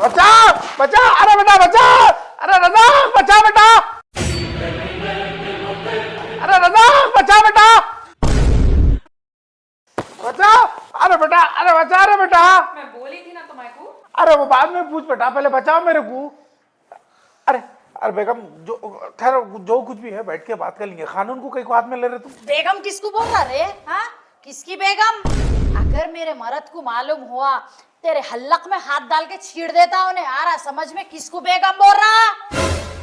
बचा बचा, अरे बेटा बचा, अरे रज़ाक बचा बेटा, अरे रज़ाक बचा बेटा, बचा, अरे बेटा, अरे बचा, अरे बेटा। मैं बोली थी ना तुम्हारे को। अरे वो बाद में पूछ बेटा, पहले बचाओ मेरे को। अरे अरे बेगम, जो खैर जो कुछ भी है बैठ के बात कर लेंगे। कानून को कहीं को हाथ में ले रहे तुम। बेगम किसको बोल रहा रे? हाँ, किसकी बेगम? अगर मेरे मर्द को मालूम हुआ तेरे हल्लक में हाथ डाल के छीड़ देता उन्हें। आ रहा समझ में किसको बेगम बोल रहा?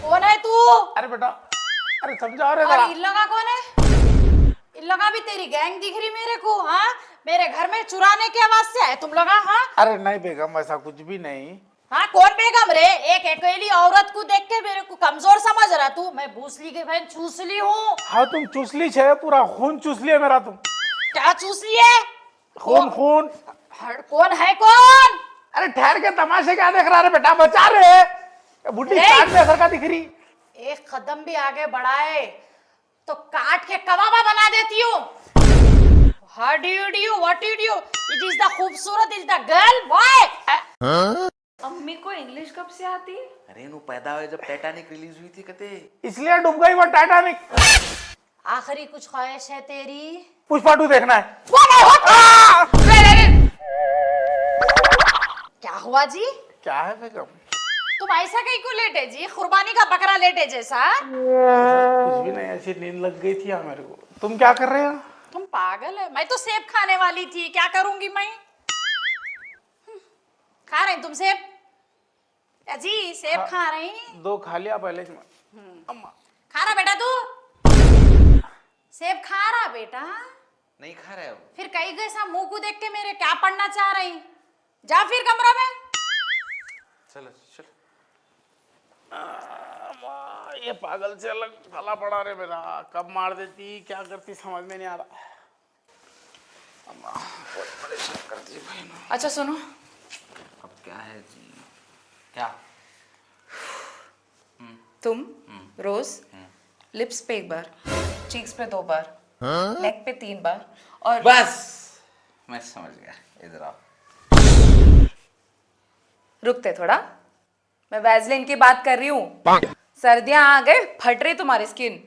कौन है तू? अरे बेटा, अरे समझा रहे और इन लोगा कौन है? इन लोगा भी तेरी गैंग दिख रही मेरे को। हाँ, मेरे घर में चुराने की आवाज से है तुम लोगा? हाँ अरे नहीं बेगम, ऐसा कुछ भी नहीं। हाँ, कौन बेगम रे? एक अकेली औरत को देख के मेरे को कमजोर समझ रहा तू? मैं भूसली की बहन चूसली हूँ। हाँ तुम चूसली छे, पूरा खून चूस लिया मेरा तुम। क्या चूसली है? खून खून। कौन है कौन? अरे ठहर के तमाशे क्या देख रहा है बेटा, बचा रहे बुढ़ी काट में असर का दिख रही। एक कदम भी आगे बढ़ाए तो काट के कबाबा बना देती हूँ। How do you do? What do you do? It is the खूबसूरत is the girl boy. अम्मी को इंग्लिश कब से आती? अरे नु पैदा हुए जब टाइटैनिक रिलीज हुई थी कहते, इसलिए डूब गई वो टाइटैनिक। आखिरी कुछ ख्वाहिश है तेरी? पुष्पा 2 देखना है। क्या हुआ जी? क्या है बेगम? तुम ऐसा कहीं को लेटे जी? कुर्बानी का बकरा लेटे जैसा? कुछ भी नहीं, ऐसी नींद लग गई थी यार मेरे को। तुम क्या कर रहे हो? तुम पागल है? मैं तो सेब खाने वाली थी, क्या करूंगी मैं? खा रही तुम सेब? जी सेब खा रही? 2 खा लिया पहले से। खा रहा बेटा तू? सेब खा रहा बेटा? नहीं खा रहे हो? फिर कहीं जैसा मुंह को देख के मेरे क्या पढ़ना चाह रही? जा फिर कमरा में। चलो चलो। ये पागल से अलग भला पड़ा रे मेरा। कब मार देती क्या करती समझ में नहीं आ रहा। बहुत परेशान करती भाई ना। अच्छा सुनो, अब क्या है जी? क्या? तुम रोज लिप्स पे 1 बार, चीक्स पे 2 बार, नेक पे 3 बार और बस मैं समझ गया, इधर आओ। रुकते थोड़ा, मैं वैसलीन की बात कर रही हूँ। सर्दियां आ गए, फट रही तुम्हारी स्किन।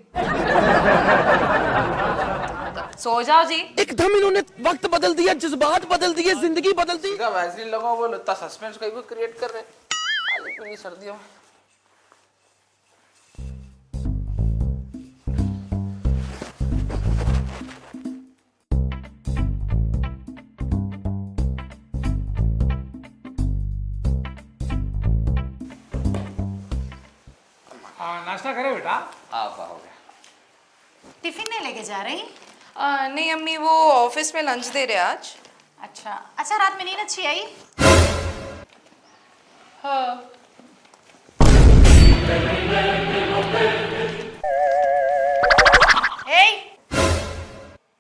सो जाओ जी। एकदम इन्होंने वक्त बदल दिया, जज्बात बदल दिए, जिंदगी बदल दी। सीधा वैसलीन लगाओ, बोलो इतना सस्पेंस कहीं को क्रिएट कर रहे आलू पूरी सर्दियों में। हाँ नाश्ता करे बेटा। आप हो गया। टिफिन नहीं लेके जा रही? नहीं अम्मी, वो ऑफिस में लंच दे रहे आज। अच्छा अच्छा, रात में नींद अच्छी आई? हाँ।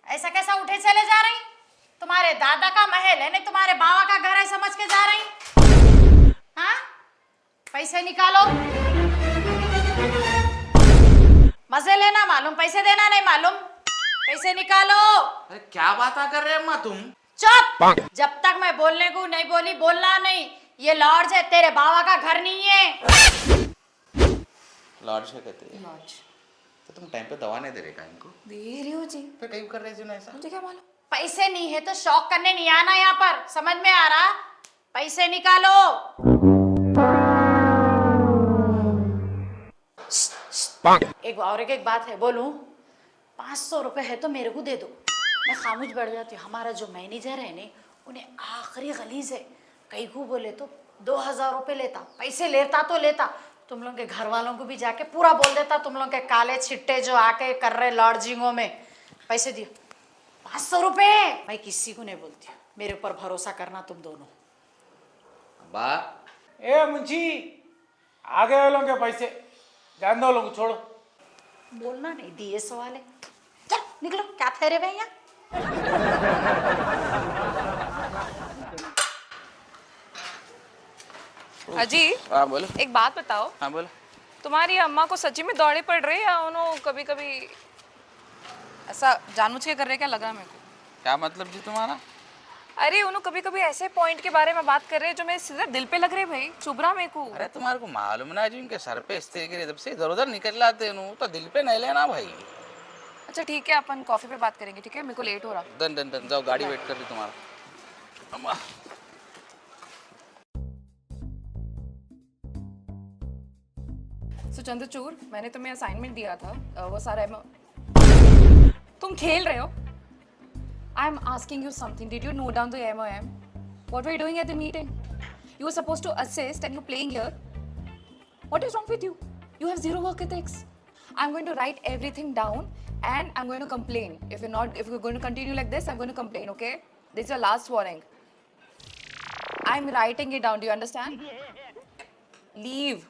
ऐसा कैसा उठे चले जा रही? तुम्हारे दादा का महल है, नहीं तुम्हारे बाबा का घर है समझ के जा रही? हाँ, पैसे निकालो। मजे लेना मालूम, पैसे देना नहीं मालूम। पैसे निकालो। अरे क्या बात कर रहे हैं अम्मा तुम? चुप! जब तक मैं बोलने को नहीं बोली बोलना नहीं। ये लॉर्ड है, तेरे बाबा का घर नहीं है। लॉर्ड से कहते हैं? लॉज तो तुम टाइम पे दवा नहीं दे रहे का इनको? दे रही हो जी। फिर कहीं कर रहे थे ना ऐसा? मुझे क्या मालूम। पैसे नहीं है तो शौक करने नहीं आना यहाँ पर, समझ में आ रहा? पैसे निकालो। एक बात है बोलूं? 500 रुपए है तो मेरे को दे दो, मैं खामोश बैठ जाती हूँ। हमारा जो मैनेजर है ने, उन्हें आखिरी गलीज है। कहीं को बोले तो 2000 रुपए लेता, पैसे लेता तो लेता। तुम लोग के घर वालों को भी जाके पूरा बोल देता, तुम लोग के काले छिट्टे जो आके कर रहे लॉर्जिंगों में। पैसे दियो 500 रुपए। मैं किसी को नहीं बोलती हूँ, मेरे ऊपर भरोसा करना तुम दोनों। बा ए मुंशी, आ गए लोगों के पैसे, जान दो लोग, छोड़ो। बोलना नहीं, दिए सवाल है। चल निकलो, क्या ठहरे हुए यहाँ? अजी हाँ बोलो। एक बात बताओ, हाँ बोलो। तुम्हारी अम्मा को सच्ची में दौड़े पड़ रही है या उन्होंने कभी कभी ऐसा जानबूझ के कर रहे? क्या लगा मेरे को। क्या मतलब जी तुम्हारा? अरे उन्होंने कभी कभी ऐसे पॉइंट के बारे में बात कर रहे हैं जो मेरे सीधा दिल पे लग रहे भाई, चुभ रहा मेरे को। अरे तुम्हारे को मालूम ना जी इनके सर पे इस तरीके के जब से इधर उधर निकल लाते हैं तो दिल पे नहीं लेना भाई। अच्छा ठीक है, अपन कॉफी पे बात करेंगे, ठीक है? मेरे को लेट हो रहा। डन डन डन, जाओ गाड़ी वेट कर रही तुम्हारा। अम्मा। सो चंद्रचूड़, मैंने तुम्हें असाइनमेंट दिया था, वो सारा तुम खेल रहे हो। I am asking you something, did you note down the MOM? What were you doing at the meeting? You were supposed to assist and you're playing here. What is wrong with you? You have zero work ethics. I'm going to write everything down and I'm going to complain. If you're going to continue like this, I'm going to complain, okay? This is your last warning. I'm writing it down, do you understand? Leave.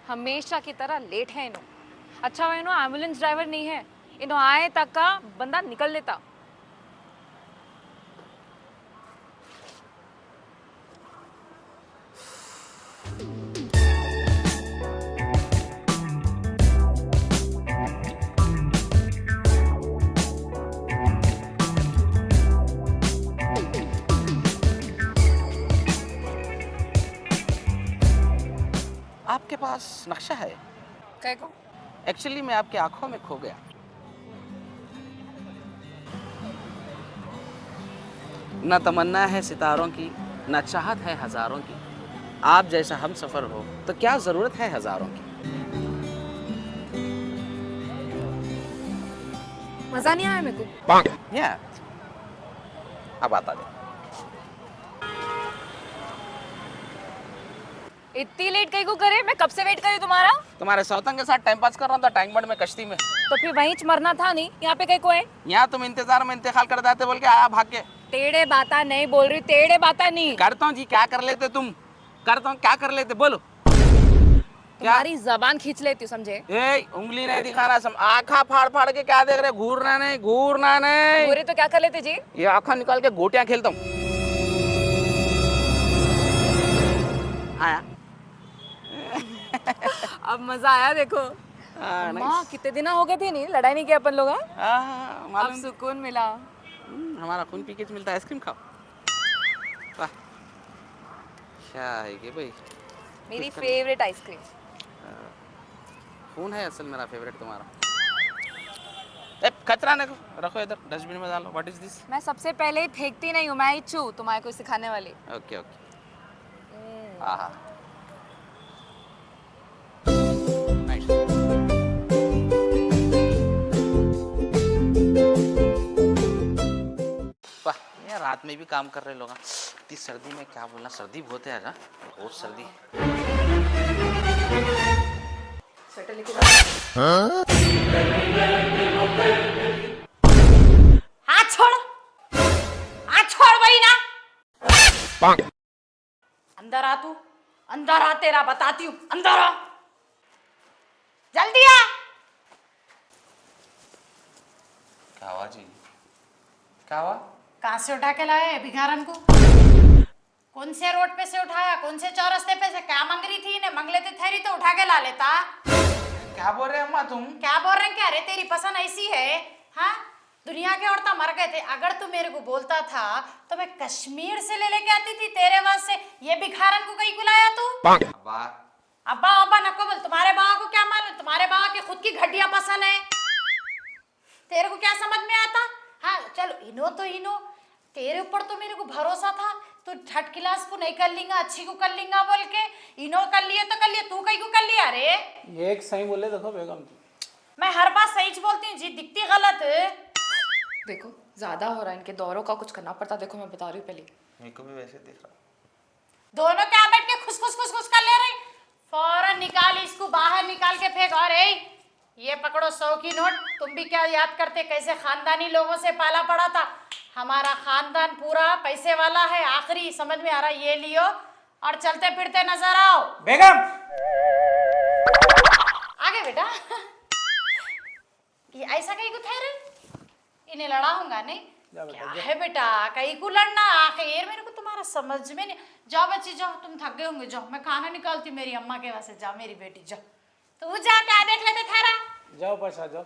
हमेशा की तरह late है इनो। अच्छा हुआ इनो ambulance driver नहीं है, इनो आए तक का बंदा निकल लेता। आपके पास नक्शा है? क्या को? एक्चुअली मैं आपकी आंखों में खो गया। न तमन्ना है सितारों की, न चाहत है हजारों की। आप जैसा हम सफर हो तो क्या जरूरत है हजारों की। मजा नहीं आया मेरे को। या अब आता दे। इतनी लेट कहीं को करे? मैं कब से वेट करी तुम्हारा। तुम्हारे सौतन के साथ टाइम पास कर रहा था टैंक बंड में कश्ती में। तो फिर वहीं मरना था नहीं, यहाँ पे कहीं को है? यहाँ तुम इंतजार में इंतकाल कर देते बोल के आया भाग के। टेढ़े बाता नहीं बोल रही, टेढ़े बाता नहीं करता हूँ जी, क्या कर लेते तुम? करता हूँ, क्या कर लेते बोलो। तुम्हारी जबान खींच लेती हूँ, समझे? ए उंगली नहीं दिखाना, आँखा फाड़ फाड़ के क्या देख रहे? घूरना नहीं, घूरना नहीं। पूरे तो क्या कर लेते जी? ये आँखा निकाल के गोटियां खेलता हूँ। आया अब मजा आया देखो। माँ कितने दिन हो गए थे नहीं लड़ाई नहीं किया अपन लोग। अब सुकून मिला। हमारा खून पी के मिलता है, आइसक्रीम खाओ। वाह क्या है ये भाई, मेरी फेवरेट आइसक्रीम। खून है असल मेरा फेवरेट तुम्हारा। ए कचरा न रखो इधर, डस्टबिन में डालो। What is this? मैं सबसे पहले ही फेंकती नहीं हूँ, मैं ही चू तुम्हारे को सिखाने वाली। Okay okay. आहा नाइस। वाह यार, रात में भी काम कर रहे लोग। इतनी सर्दी में क्या बोलना, सर्दी बहुत है आज। बहुत सर्दी। स्वेटर लेके हाथ छोड़, हाथ छोड़ वही ना। अंदर आ तू, अंदर आ, तेरा बताती हूँ। अंदर आ, जल्दी आ। क्या हुआ जी? क्या हुआ? कहाँ से उठा के लाए भिखारन को? कौन से रोड पे से उठाया, कौन से चौरस्ते पे से? क्या मांग रही थी? इन्हें मांग लेते थेरी तो उठा के ला लेता। क्या बोल रहे अम्मा तुम? क्या बोल रहे हैं? क्या रे तेरी पसंद ऐसी है? हाँ, दुनिया के औरतें मर गए थे। अगर तू मेरे को बोलता था तो मैं कश्मीर से ले लेके आती थी तेरे वास्ते। ये भिखारन को कहीं बुलाया तू? अब्बा अब्बा अब्बा नको बोल। तुम्हारे बाबा को क्या मालूम? तुम्हारे बाबा की खुद की घटिया पसंद है। तेरे को क्या समझ में आता? हाँ चलो, इनो तो इनो, तेरे ऊपर तो मेरे को भरोसा था। तू थर्ड क्लास को नहीं कर लेगा, अच्छी को कर लेगा बोल के। इनो कर लिए तो कर लिए, तू कहीं को कर लिया रे? ये एक सही बोले देखो बेगम। मैं हर बात सही बोलती हूँ जी, दिखती गलत। देखो ज्यादा हो रहा है, इनके दौरों का कुछ करना पड़ता। देखो मैं बता रही हूँ पहले। मेरे को भी वैसे दिख रहा। दोनों क्या बैठ के खुश खुश खुश खुश कर ले रही? फौरन निकाल इसको, बाहर निकाल के फेंक। और ये पकड़ो 100 की नोट। तुम भी क्या याद करते कैसे खानदानी लोगों से पाला पड़ा था? हमारा खानदान पूरा पैसे वाला है। आखिरी समझ में आ रहा? ये लियो और चलते फिरते नजर आओ। बेगम आगे बेटा। ये ऐसा कहीं को ठहरे, इन्हें लड़ाऊंगा नहीं। क्या है बेटा, कहीं को लड़ना? आखिर मेरे को तुम्हारा मेरा समझ में नहीं। जाओ बच्ची जाओ, तुम थक गए होंगे, जाओ मैं खाना निकालती हूँ मेरी अम्मा के वास्ते। जाओ मेरी बेटी जाओ, तू जा क्या देख लेते थारा। जाओ पाशा जाओ।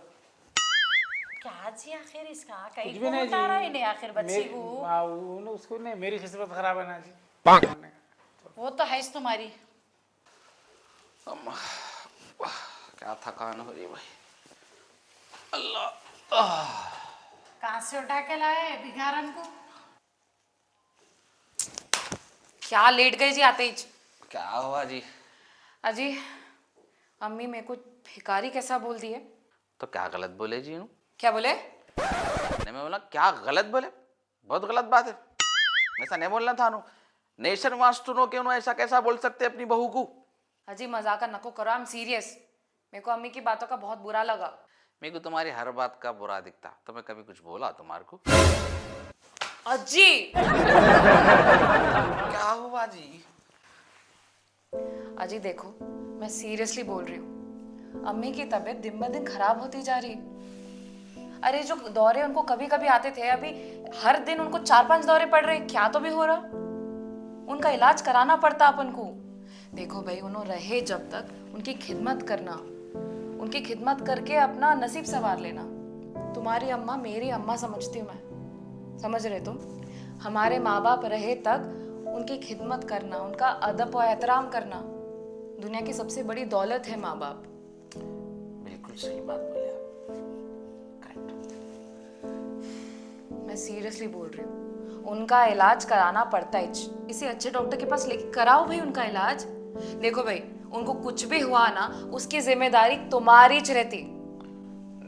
क्या जी आखिर इसका कुछ कहीं भी नहीं उतारा जी। ही नहीं आखिर बच्ची को। उसको नहीं, मेरी किस्मत खराब है ना जी। वो तो है तुम्हारी। क्या थकान हो रही है भाई। कहाँ से उठा के लाए भिखारन को? क्या लेट गए जी आते ही। क्या हुआ जी? अजी अम्मी मेरे को भिखारी कैसा बोल दिए? तो क्या गलत बोले जी? क्या बोले? मैं बोला क्या गलत बोले? बहुत गलत बात है, ऐसा नहीं बोलना था। नेशन वास्तु नो क्यों ऐसा कैसा बोल सकते अपनी बहू को? अजी मजाक नको करो, आई एम सीरियस। मेरे को अम्मी की बातों का बहुत बुरा लगा। मेरे को तुम्हारी हर बात का बुरा दिखता, तो मैं कभी कुछ बोला तुम्हारे को? अजी क्या हुआ जी? अजी देखो, मैं सीरियसली बोल रही हूँ, अम्मी की तबीयत दिन ब दिन खराब होती जा रही। अरे जो दौरे उनको कभी कभी आते थे, अभी हर दिन उनको 4-5 दौरे पड़ रहे। क्या तो भी हो रहा, उनका इलाज कराना पड़ता अपन को। देखो भाई, उन्होंने रहे जब तक उनकी खिदमत करना, उनकी खिदमत करके अपना नसीब संवार लेना। तुम्हारी अम्मा मेरी अम्मा समझती हूँ मैं, समझ रहे तुम? हमारे माँ बाप रहे तक उनकी खिदमत करना, उनका अदब और एहतराम करना दुनिया की सबसे बड़ी दौलत है माँ बाप। बिल्कुल सही बात बोले आप। करेक्ट। मैं सीरियसली बोल रही हूँ, उनका इलाज कराना पड़ता है। इसी अच्छे डॉक्टर के पास लेके कराओ भाई उनका इलाज। देखो भाई, उनको कुछ भी हुआ ना, उसकी जिम्मेदारी तुम्हारी रहती।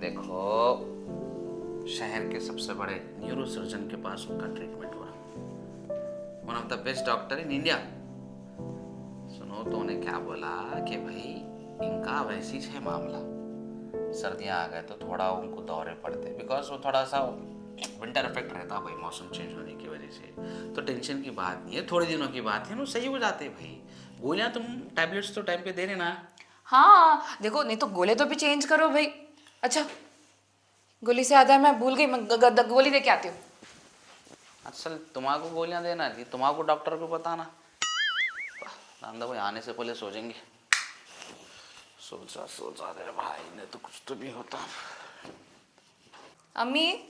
देखो, शहर के सबसे बड़े न्यूरो सर्जन के पास उनका ट्रीटमेंट हुआ, one of the best doctor in India. सुनो तो उन्हें क्या बोला कि भाई इनका वैसी है मामला, सर्दियाँ आ गए तो थोड़ा उनको दौरे पड़ते, बिकॉज वो थोड़ा सा विंटर इफेक्ट रहता है भाई, मौसम चेंज होने की वजह से। तो टेंशन की बात नहीं है, थोड़े दिनों की बात है, वो सही हो जाते हैं भाई। गोलियाँ तुम टैबलेट्स तो टाइम पे दे देना। हाँ देखो, नहीं तो गोले तो भी चेंज करो भाई। अच्छा, गोली से याद है, मैं भूल गई, मैं गोली दे के आती हूँ। असल तुम्हारे को गोलियाँ देना थी, तुम्हारे को डॉक्टर को बताना। नंदा भाई आने से पहले सोचेंगे। सोचा दे भाई, नहीं तो कुछ तो भी होता। अम्मी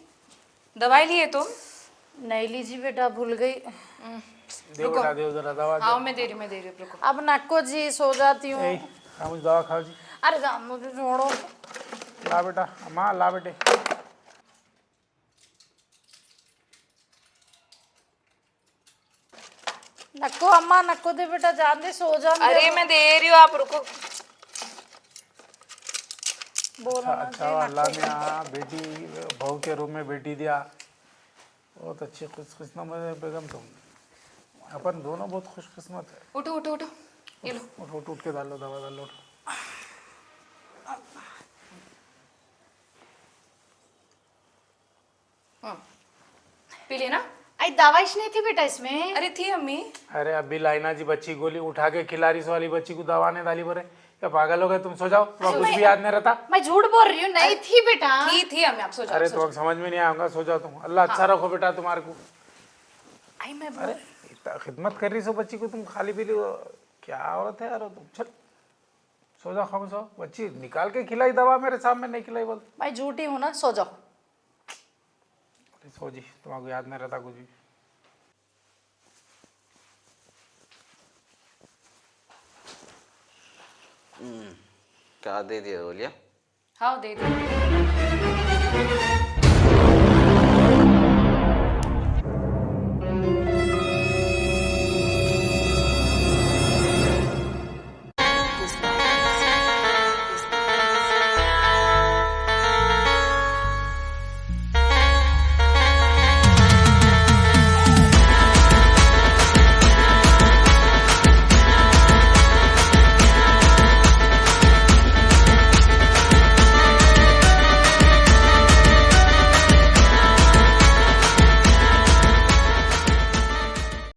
दवाई लिए तुम? नहीं लीजिए बेटा, भूल गई। दे बेटा, दे जरा दवा। हाँ मैं दे रही हूँ, रुको। अब नको जी, सो जाती हूँ। खामोश, दवा खाओ जी। अरे जान मुझे छोड़ो। ला बेटा, अम्मा ला बेटे। नको अम्मा, नको दे बेटा, जान दे, सो जा। अरे मैं दे रही हूँ, आप रुको। बोलो ना अच्छा अल्लाह ने बेटी बहू के रूप में बेटी दिया, बहुत अच्छी खुशकिस्मत है बेगम तुम। अपन दोनों बहुत खुशकिस्मत है। उठो उठो उठो, ये लो। उठ उठ उठ के डालो, दवा डालो। पी लेना। आई दवाई नहीं थी बेटा इसमें। अरे थी अम्मी। अरे अभी लाइना जी बच्ची गोली उठा के खिलारी वाली बच्ची को दवा ने डाली बोले, क्या पागल हो गए तुम? सो जाओ, तुम्हें कुछ भी याद नहीं रहता। मैं झूठ बोल रही हूँ, नहीं थी बेटा। थी अम्मी, आप सो जाओ। अरे तो समझ में नहीं आऊंगा, सो जाओ तुम। अल्लाह अच्छा रखो बेटा तुम्हारे को। आई मैं अरे इतना खिदमत कर रही सो बच्ची को, तुम खाली पीली क्या औरत है यार तुम। चल सो जाओ, खामोश हो। बच्ची निकाल के खिलाई दवा, मेरे सामने नहीं खिलाई बोल। मैं झूठी हूँ ना, सो जाओ। सो जी, तुम्हारे को याद नहीं रहता कुछ भी। क्या दे दिया गोलियाँ? हाँ दे दो।